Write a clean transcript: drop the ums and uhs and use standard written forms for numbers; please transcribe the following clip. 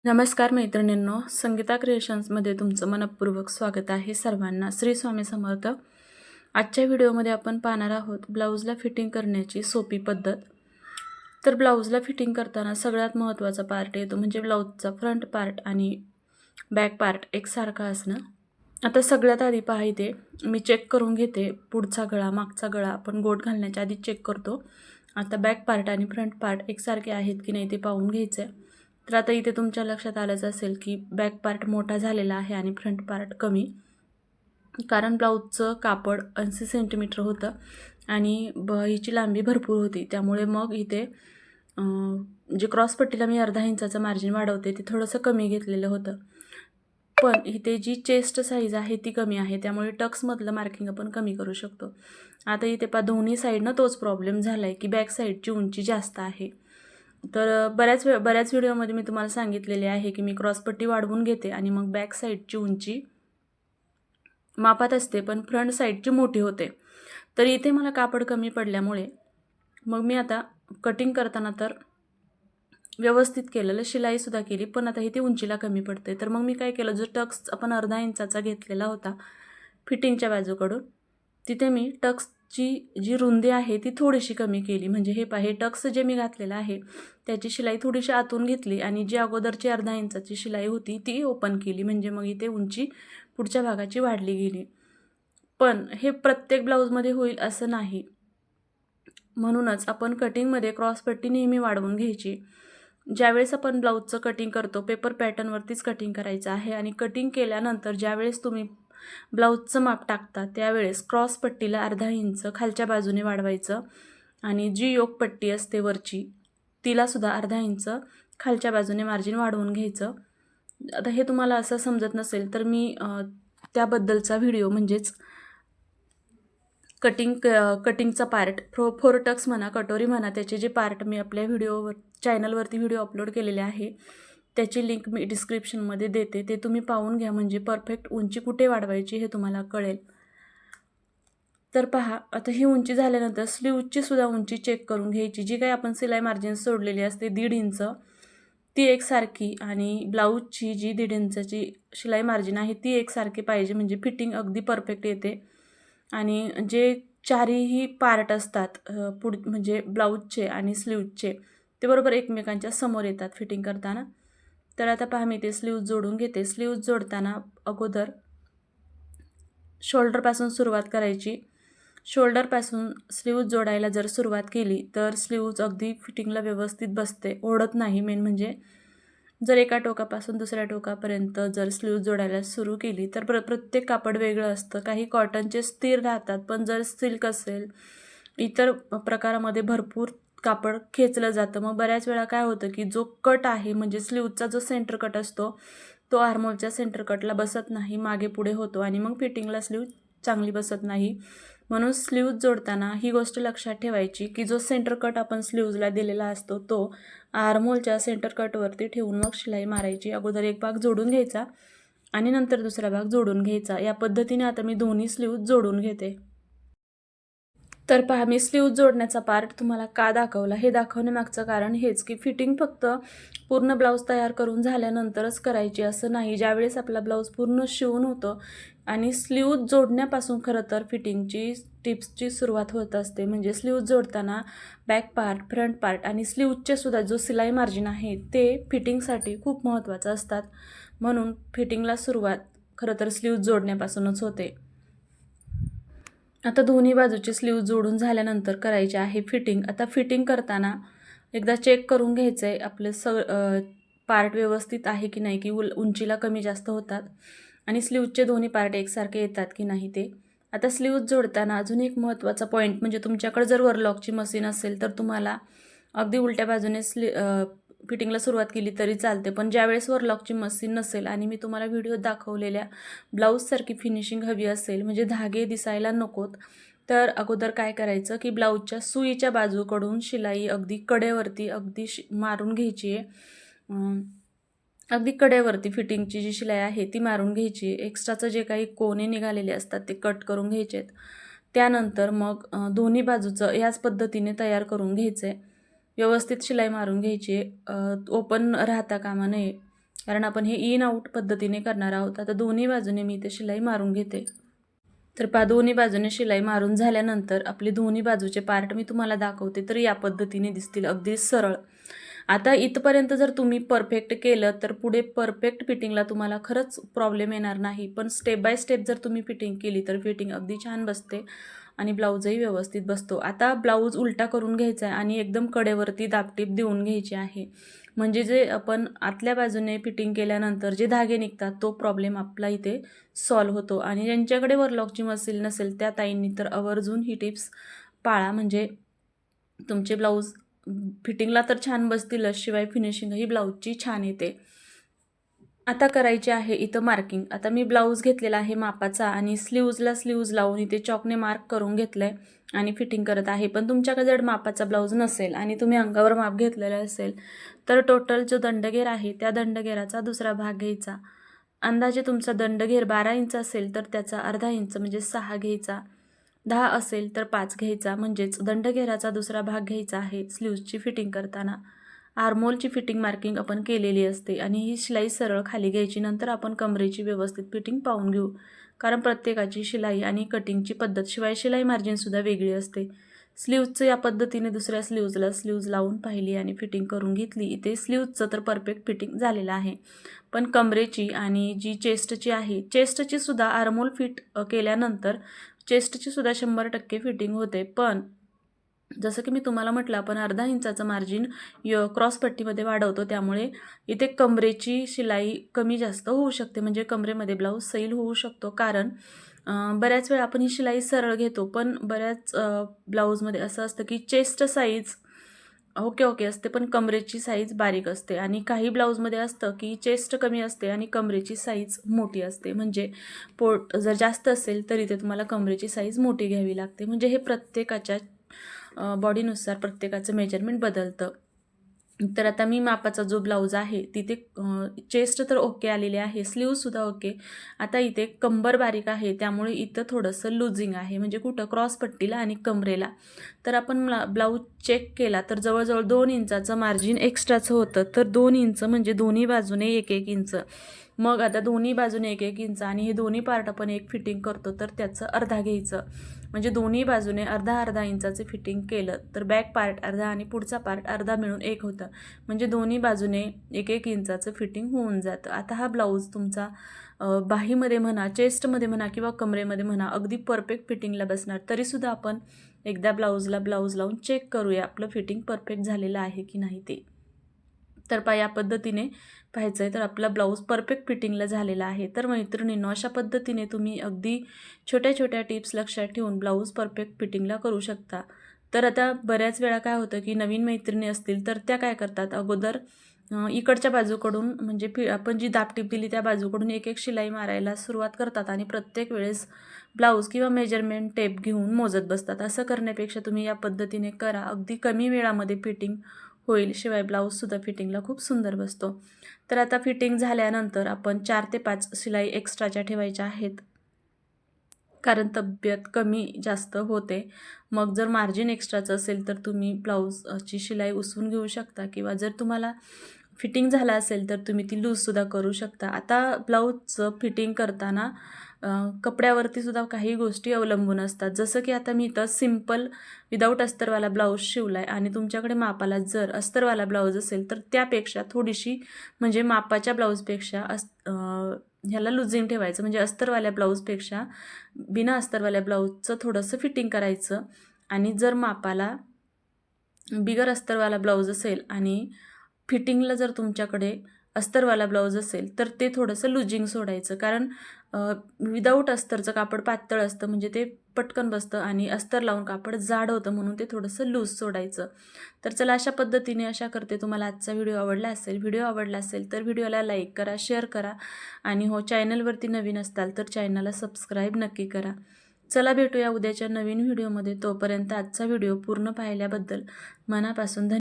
नमस्कार मैत्रिणींनो, संगीता क्रिएशन्समध्ये तुमचं मनपूर्वक स्वागत आहे. सर्वांना श्री स्वामी समर्थ. आजच्या व्हिडिओमध्ये आपण पाहणार आहोत ब्लाऊजला फिटिंग करण्याची सोपी पद्धत. तर ब्लाऊजला फिटिंग करताना सगळ्यात महत्त्वाचा पार्ट येतो म्हणजे ब्लाऊजचा फ्रंट पार्ट आणि बॅक पार्ट एकसारखा असणं. आता सगळ्यात आधी पहा, इथे मी चेक करून घेते पुढचा गळा मागचा गळा आपण गोट घालण्याच्या आधी चेक करतो. आता बॅक पार्ट आणि फ्रंट पार्ट एकसारखे आहेत की नाही ते पाहून घ्यायचं आहे. तर आता इथे तुमच्या लक्षात आलंच असेल की बॅक पार्ट मोठा झालेला आहे आणि फ्रंट पार्ट कमी, कारण ब्लाऊजचं कापड 80 सेंटीमीटर होतं आणि हिची लांबी भरपूर होती. त्यामुळे मग इथे जे क्रॉसपट्टीला मी अर्धा इंचाचं मार्जिन वाढवते ते थोडंसं कमी घेतलेलं होतं, पण इथे जी चेस्ट साईज आहे ती कमी आहे, त्यामुळे टक्समधलं मार्किंग आपण कमी करू शकतो. आता इथे दोन्ही साईडनं तोच प्रॉब्लेम झाला आहे की बॅक साईडची उंची जास्त आहे. तर बऱ्याच व्हिडिओमध्ये मी तुम्हाला सांगितलेले आहे की मी क्रॉसपट्टी वाढवून घेते आणि मग बॅक साईडची उंची मापात असते, पण फ्रंट साईडची मोठी होते. तर इथे मला कापड कमी पडल्यामुळे मग मी आता कटिंग करताना तर व्यवस्थित केलेलं, शिलाईसुद्धा केली, पण आता इथे उंचीला कमी पडते. तर मग मी काय केलं, जो टक्स आपण अर्धा इंचाचा घेतलेला होता फिटिंगच्या बाजूकडून, तिथे मी टक्सची जी रुंदी आहे ती थोडीशी कमी केली. म्हणजे हे टक्स जे मी घातलेलं आहे त्याची शिलाई थोडीशी आतून घेतली आणि जी अगोदरची अर्धा इंचाची शिलाई होती ती ओपन केली. म्हणजे मग इथे उंची पुढच्या भागाची वाढली गेली. पण हे प्रत्येक ब्लाऊजमध्ये होईल असं नाही, म्हणूनच आपण कटिंगमध्ये क्रॉसपट्टी नेहमी वाढवून घ्यायची. ज्यावेळेस आपण ब्लाऊजचं कटिंग करतो पेपर पॅटर्नवरतीच कटिंग करायचं आहे आणि कटिंग केल्यानंतर ज्यावेळेस तुम्ही ब्लाऊजचं माप टाकता त्यावेळेस क्रॉसपट्टीला अर्धा इंच खालच्या बाजूने वाढवायचं आणि जी योकपट्टी असते वरची तिलासुद्धा अर्धा इंच खालच्या बाजूने मार्जिन वाढवून घ्यायचं. आता हे तुम्हाला असं समजत नसेल तर मी त्याबद्दलचा व्हिडिओ म्हणजेच कटिंगचा पार्ट फोर टक्स म्हणा, कटोरी म्हणा, त्याचे जे पार्ट मी आपल्या चॅनलवरती व्हिडिओ अपलोड केलेले आहे त्याची लिंक मी डिस्क्रिप्शनमध्ये देते. ते तुम्ही पाहून घ्या, म्हणजे परफेक्ट उंची कुठे वाढवायची हे तुम्हाला कळेल. तर पहा, आता ही उंची झाल्यानंतर स्लीवची सुद्धा उंची चेक करून घ्यायची. जी काही आपण सिलाई मार्जिन सोडलेली असते 1.5 इंच ती एकसारखी आणि ब्लाऊजची जी 1.5 इंचाची शिलाई मार्जिन आहे ती एकसारखी पाहिजे, म्हणजे फिटिंग अगदी परफेक्ट येते. आणि जे चारही पार्ट असतात म्हणजे ब्लाऊजचे आणि स्लीवचे ते बरोबर एकमेकांच्या समोर येतात फिटिंग करताना. तर आता पहा, मी ते स्लीव्ज जोडून घेते. स्लीव्ज जोडताना अगोदर शोल्डरपासून सुरुवात करायची. शोल्डरपासून स्लीव्ज जोडायला जर सुरुवात केली तर स्लीव्ज अगदी फिटिंगला व्यवस्थित बसते, ओढत नाही. मेन म्हणजे जर एका टोकापासून दुसऱ्या टोकापर्यंत जर स्लीव्ज जोडायला सुरू केली तर प्रत्येक कापड वेगळं असतं. काही कॉटनचे स्थिर राहतात, पण जर सिल्क असेल इतर प्रकारामध्ये भरपूर कापड खेचलं जातं. मग बऱ्याच वेळा काय होतं की जो कट आहे म्हणजे स्लीवचा जो सेंटर कट असतो तो आर्मोलच्या सेंटर कटला बसत नाही, मागे पुढे होतो आणि मग फिटिंगला स्लीव चांगली बसत नाही. म्हणून स्लीव्ज जोडताना ही गोष्ट लक्षात ठेवायची की जो सेंटर कट आपण स्लीव्जला दिलेला असतो तो आर्मोलच्या सेंटर कटवरती ठेवून मग शिलाई मारायची. अगोदर एक भाग जोडून घ्यायचा आणि नंतर दुसरा भाग जोडून घ्यायचा. या पद्धतीने आता मी दोन्ही स्लीव्ज जोडून घेते. तर पहा, मी स्लीव्ज जोडण्याचा पार्ट तुम्हाला का दाखवला, हे दाखवण्यामागचं कारण हेच की फिटिंग फक्त पूर्ण ब्लाऊज तयार करून झाल्यानंतरच करायची असं नाही. ज्यावेळेस आपला ब्लाऊज पूर्ण शिवून होतं आणि स्लीव्ज जोडण्यापासून खरं तर फिटिंगची टिप्सची सुरुवात होत असते. म्हणजे स्लीव्ज जोडताना बॅक पार्ट, फ्रंट पार्ट आणि स्लीव्जचे सुद्धा जो सिलाई मार्जिन आहे ते फिटिंगसाठी खूप महत्त्वाचं असतात. म्हणून फिटिंगला सुरुवात खरं तर स्लीव्ज जोडण्यापासूनच होते. आता दोन्ही बाजूचे स्लीव जोडून झाल्यानंतर करायचे आहे फिटिंग. आता फिटिंग करताना एकदा चेक करून घ्यायचं आहे आपलं पार्ट व्यवस्थित आहे की नाही, की उंचीला कमी जास्त होतात आणि स्लीवचे दोन्ही पार्ट एकसारखे येतात की नाही ते. आता स्लीव्ज जोडताना अजून एक महत्त्वाचा पॉईंट म्हणजे तुमच्याकडे जर वरलॉकची मशीन असेल तर तुम्हाला अगदी उलट्या बाजूने फिटिंगला सुरुवात केली तरी चालते. पण ज्यावेळेस वरलॉकची मशीन नसेल आणि मी तुम्हाला व्हिडिओ दाखवलेल्या ब्लाऊजसारखी फिनिशिंग हवी असेल, म्हणजे धागे दिसायला नकोत, तर अगोदर काय करायचं की ब्लाऊजच्या सुईच्या बाजूकडून शिलाई अगदी कडेवरती अगदी मारून घ्यायची आहे. अगदी कडेवरती फिटिंगची जी शिलाई आहे ती मारून घ्यायची. एक्स्ट्राचं जे काही कोणे निघालेले असतात ते कट करून घ्यायचे आहेत. त्यानंतर मग दोन्ही बाजूचं याच पद्धतीने तयार करून घ्यायचं आहे. व्यवस्थित शिलाई मारून घ्यायची, ओपन राहता कामा नये. कारण आपण हे इन आउट पद्धतीने करणार आहोत. आता दोन्ही बाजूने मी इथे शिलाई मारून घेते. तर दोन्ही बाजूने शिलाई मारून झाल्यानंतर आपले दोन्ही बाजूचे पार्ट मी तुम्हाला दाखवते. तर या पद्धतीने दिसतील, अगदी सरळ. आता इथपर्यंत जर तुम्ही परफेक्ट केलं तर पुढे परफेक्ट फिटिंगला तुम्हाला खरंच प्रॉब्लेम येणार नाही. पण स्टेप बाय स्टेप जर तुम्ही फिटिंग केली तर फिटिंग अगदी छान बसते आणि ब्लाऊजही व्यवस्थित बसतो. आता ब्लाऊज उलटा करून घ्यायचा आहे आणि एकदम कडेवरती दाबटीप देऊन घ्यायची आहे. म्हणजे जे आपण आतल्या बाजूने फिटिंग केल्यानंतर जे धागे निघतात तो प्रॉब्लेम आपला इथे सॉल्व्ह होतो. आणि ज्यांच्याकडे वरलॉकची मशीन नसेल त्या ताईंनी तर आवर्जून ही टिप्स पाळा. म्हणजे तुमचे ब्लाऊज फिटिंगला तर छान बसतीलच, शिवाय फिनिशिंगही ब्लाऊजची छान येते. आता करायचे आहे इथं मार्किंग. आता मी ब्लाऊज घेतलेला आहे मापाचा आणि स्लीव्जला स्लीव्ज लावून इथे चॉकने मार्क करून घेतलं आहे आणि फिटिंग करत आहे. पण तुमच्याकडे जर मापाचा ब्लाऊज नसेल आणि तुम्ही अंगावर माप घेतलेलं असेल तर टोटल जो दंडघेर आहे त्या दंडघेराचा दुसरा भाग घ्यायचा. अंदाजे तुमचा दंडघेर 12 इंच असेल तर त्याचा अर्धा इंच म्हणजे 6 घ्यायचा. 10 असेल तर 5 घ्यायचा. म्हणजेच दंडघेराचा दुसरा भाग घ्यायचा आहे स्लीव्जची फिटिंग करताना. आर्मोलची फिटिंग मार्किंग आपण केलेली असते आणि ही शिलाई सरळ खाली घ्यायची. नंतर आपण कमरेची व्यवस्थित फिटिंग पाहून घेऊ, कारण प्रत्येकाची शिलाई आणि कटिंगची पद्धत, शिवाय शिलाई मार्जिनसुद्धा वेगळी असते. स्लीव्जचं या पद्धतीने दुसऱ्या स्लीव्जला स्लीव्ज लावून पाहिली आणि फिटिंग करून घेतली. इथे स्लीव्जचं तर परफेक्ट फिटिंग झालेलं आहे. पण कमरेची आणि जी चेस्टची आहे, चेस्टची सुद्धा आर्मोल फिट केल्यानंतर चेस्टची सुद्धा 100% फिटिंग होते. पण जसं की मी तुम्हाला म्हटलं आपण अर्धा इंचाचं मार्जिन क्रॉस पट्टीमध्ये वाढवतो, त्यामुळे इथे कमरेची शिलाई कमी जास्त होऊ शकते. म्हणजे कमरेमध्ये ब्लाऊज सैल होऊ शकतो. कारण बऱ्याच वेळा आपण ही शिलाई सरळ घेतो, पण बऱ्याच ब्लाऊजमध्ये असं असतं की चेस्ट साईज ओके असते पण कमरेची साईज बारीक असते. आणि काही ब्लाऊजमध्ये असतं की चेस्ट कमी असते आणि कमरेची साईज मोठी असते. म्हणजे पोट जर जास्त असेल तरी ते तुम्हाला कमरेची साईज मोठी घ्यावी लागते. म्हणजे हे प्रत्येकाच्या बॉडीनुसार प्रत्येकाचं मेजरमेंट बदलतं. तर आता मी मापाचा जो ब्लाऊज आहे तिथे चेस्ट तर ओके आलेले आहे, स्लीव्हसुद्धा ओके. आता इथे कंबर बारीक आहे त्यामुळे इथं थोडंसं लुझिंग आहे. म्हणजे कुठं क्रॉस पट्टीला आणि कमरेला. तर आपण ब्लाऊज चेक केला तर जवळजवळ 2 इंचाचं मार्जिन एक्स्ट्राचं होतं. तर 2 इंच म्हणजे दोन्ही बाजूने 1-1 इंच. मग आता दोन्ही बाजूने 1-1 इंच आणि हे दोन्ही पार्ट आपण एक फिटिंग करतो तर त्याचं अर्धा घ्यायचं. म्हणजे दोन्ही बाजूने अर्धा इंचाचे फिटिंग केलं तर बॅक पार्ट अर्धा आणि पुढचा पार्ट अर्धा मिळून 1 होतं. म्हणजे दोन्ही बाजूने 1-1 इंचाचं फिटिंग होऊन जातं. आता हा ब्लाऊज तुमचा बाहीमध्ये म्हणा, चेस्टमध्ये म्हणा किंवा कमरेमध्ये म्हणा अगदी परफेक्ट फिटिंगला बसणार. तरीसुद्धा आपण एकदा ब्लाऊजला ब्लाऊज लावून चेक करूया आपलं फिटिंग परफेक्ट झालेलं आहे की नाही ते. तर या पद्धतीने पाहायचं आहे तर आपला ब्लाऊज परफेक्ट फिटिंगला झालेला आहे. तर मैत्रिणींनो, अशा पद्धतीने तुम्ही अगदी छोट्या छोट्या टिप्स लक्षात ठेवून ब्लाऊज परफेक्ट फिटिंगला करू शकता. तर आता बऱ्याच वेळा काय होतं की नवीन मैत्रिणी असतील तर त्या काय करतात, अगोदर इकडच्या बाजूकडून म्हणजे आपण जी दाबटीप दिली त्या बाजूकडून एक शिलाई मारायला सुरुवात करतात आणि प्रत्येक वेळेस ब्लाऊज किंवा मेजरमेंट टेप घेऊन मोजत बसतात. असं करण्यापेक्षा तुम्ही या पद्धतीने करा, अगदी कमी वेळामध्ये फिटिंग होईल. शिवाय ब्लाऊजसुद्धा फिटिंगला खूप सुंदर बसतो. तर आता फिटिंग झाल्यानंतर आपण 4 ते 5 शिलाई एक्स्ट्राच्या ठेवायच्या आहेत, कारण तब्येत कमी जास्त होते. मग जर मार्जिन एक्स्ट्राचं असेल तर तुम्ही ब्लाऊजची शिलाई उसवून घेऊ शकता किंवा जर तुम्हाला फिटिंग झाला असेल तर तुम्ही ती लूजसुद्धा करू शकता. आता ब्लाऊजचं फिटिंग करताना कपड्यावरती सुद्धा काही गोष्टी अवलंबून असतात. जसं की आता मी इथं सिम्पल विदाऊट अस्तरवाला ब्लाऊज शिवला आहे आणि तुमच्याकडे मापाला जर अस्तरवाला ब्लाऊज असेल तर त्यापेक्षा थोडीशी म्हणजे मापाच्या ब्लाऊजपेक्षा ह्याला लुझिंग ठेवायचं. म्हणजे अस्तरवाल्या ब्लाऊजपेक्षा बिना अस्तरवाल्या ब्लाऊजचं थोडंसं फिटिंग करायचं. आणि जर मापाला बिगर अस्तरवाला ब्लाऊज असेल आणि फिटिंगला जर तुमच्याकडे अस्तरवाला ब्लाऊज असेल तर ते थोडंसं लुजिंग सोडायचं. कारण विदाऊट अस्तरचं कापड पातळ असतं म्हणजे ते पटकन बसतं आणि अस्तर लावून कापड जाड होतं म्हणून ते थोडंसं लूज सोडायचं. तर चला, अशा पद्धतीने आशा करते तुम्हाला आजचा व्हिडिओ आवडला असेल. व्हिडिओ आवडला असेल तर व्हिडिओला लाईक करा, शेअर करा आणि हो, चॅनलवरती नवीन असताल तर चॅनलला सबस्क्राईब नक्की करा. चला, भेटूया उद्याच्या नवीन व्हिडिओमध्ये. तोपर्यंत आजचा व्हिडिओ पूर्ण पाहिल्याबद्दल मनापासून धन्यवाद.